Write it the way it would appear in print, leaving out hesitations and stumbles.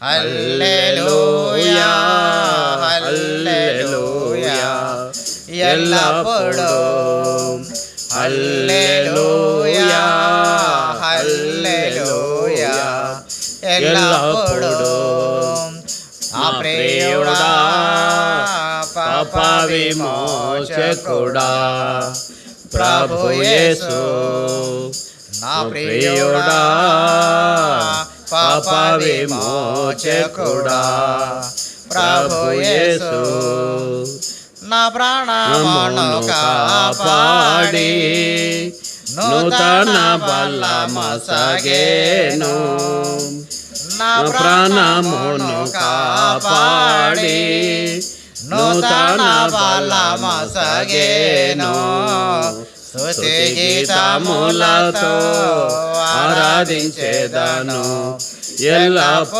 హల్లెలూయా హల్లెలూయా ఎల్లప్పుడూ హల్లెలూయా హల్లెలూయా ఎల్లప్పుడూ నా ప్రియుడా పాప విమోచకుడా ప్రభు యేసు నా ప్రియుడా పాప విమోచకుడా ప్రభు యేసు నా ప్రాణమును కాపాడి నూతన బలమొసగెను నా ప్రాణమును కాపాడి నూతన బలమొసగెను స్తుతి గీతములతో ఆరాధించెదను ఎల్లప్పుడూ